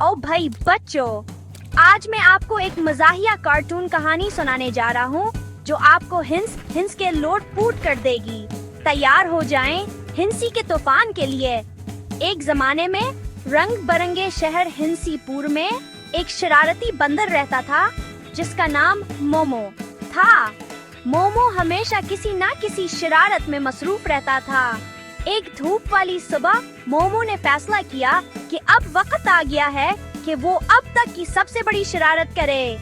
ओ भाई बच्चों, आज मैं आपको एक मजाहिया कार्टून कहानी सुनाने जा रहा हूँ जो आपको हिंस हिंस के लोट पूट कर देगी। तैयार हो जाएं हिंसी के तूफान के लिए। एक जमाने में रंग बरंगे शहर हिंसीपुर में एक शरारती बंदर रहता था जिसका नाम मोमो था। मोमो हमेशा किसी ना किसी शरारत में मसरूफ रहता था। एक धूप वाली सुबह मोमो ने फैसला किया कि अब वक्त आ गया है कि वो अब तक की सबसे बड़ी शरारत करे।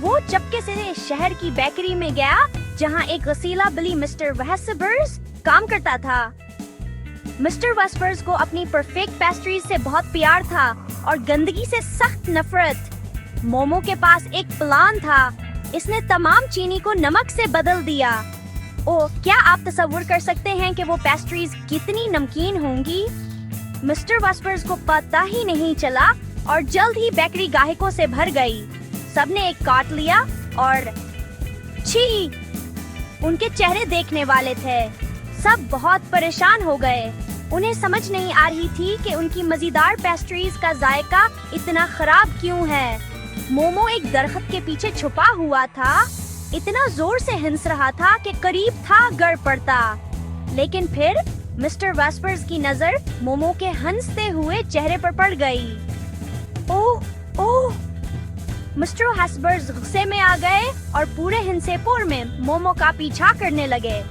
वो चपके से शहर की बेकरी में गया जहां एक रसीला बिली मिस्टर वेस्पर्स काम करता था। मिस्टर वेस्पर्स को अपनी परफेक्ट पेस्ट्रीज से बहुत प्यार था और गंदगी से सख्त नफरत। मोमो के पास एक प्लान था। इसने तमाम चीनी को नमक से बदल दिया। क्या आप तसव्वुर कर सकते हैं कि वो पेस्ट्रीज कितनी नमकीन होंगी? मिस्टर वेस्पर्स को पता ही नहीं चला और जल्द ही बेकरी ग्राहकों से भर गई। सबने एक काट लिया और छी, उनके चेहरे देखने वाले थे। सब बहुत परेशान हो गए। उन्हें समझ नहीं आ रही थी कि उनकी मजेदार पेस्ट्रीज का जायका इतना खराब क्यों है। मोमो एक दरख्त के पीछे छुपा हुआ था। इतना जोर से हंस रहा था कि करीब था गिर पड़ता। लेकिन फिर मिस्टर वेस्पर्स की नजर मोमो के हंसते हुए चेहरे पर पड़ गई। ओह ओह, मिस्टर वेस्पर्स गुस्से में आ गए और पूरे हिंसेपुर में मोमो का पीछा करने लगे।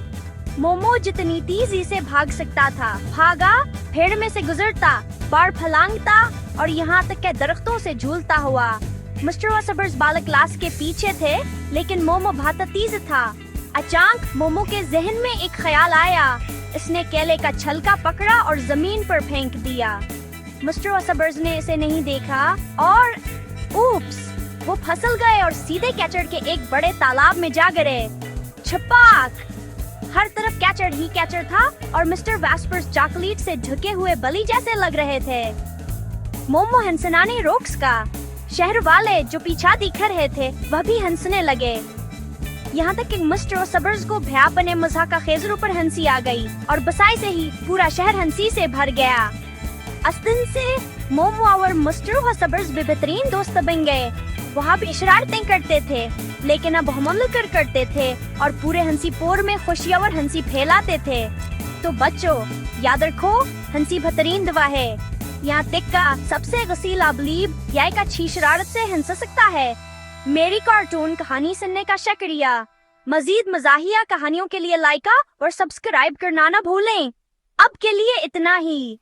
मोमो जितनी तेजी से भाग सकता था भागा, पेड़ में से गुजरता, बार फलांगता और यहाँ तक के दरख्तों से झूलता हुआ। मिस्टर वेस्पर्स बालक क्लास के पीछे थे लेकिन मोमो बहुत तेज था। अचानक मोमो के जहन में एक ख्याल आया। इसने केले का छलका पकड़ा और जमीन पर फेंक दिया। मिस्टर वेस्पर्स ने इसे नहीं देखा और उप्स, वो फिसल गए और सीधे कैचर के एक बड़े तालाब में जा गिरे। छपाक! हर तरफ कैचर ही कैचर था और मिस्टर वेस्पर्स चॉकलेट से ढके हुए बलि जैसे लग रहे थे। मोमो हंसनाने रोक्स का। शहर वाले जो पीछा दिख रहे थे वह भी हंसने लगे। यहाँ तक कि मिस्टर वेस्पर्स को भया बने मजाक खेजरों पर हंसी आ गई और बसाई से ही पूरा शहर हंसी से भर गया। अस्तिन से मोमो और मिस्टर वेस्पर्स बेहतरीन दोस्त बन गए। वहाँ भी शरारतें करते थे लेकिन अब हम मिलकर करते थे और पूरे हंसीपुर में खुशियाँ और हंसी फैलाते थे। तो बच्चों, याद रखो, हंसी बेहतरीन दवा है। यहाँ तक का सबसे गसीला बलीब या एक अच्छी शरारत से हंस सकता है। मेरी कार्टून कहानी सुनने का शुक्रिया। मजीद मजाहिया कहानियों के लिए लाइक और सब्सक्राइब करना ना भूलें। अब के लिए इतना ही।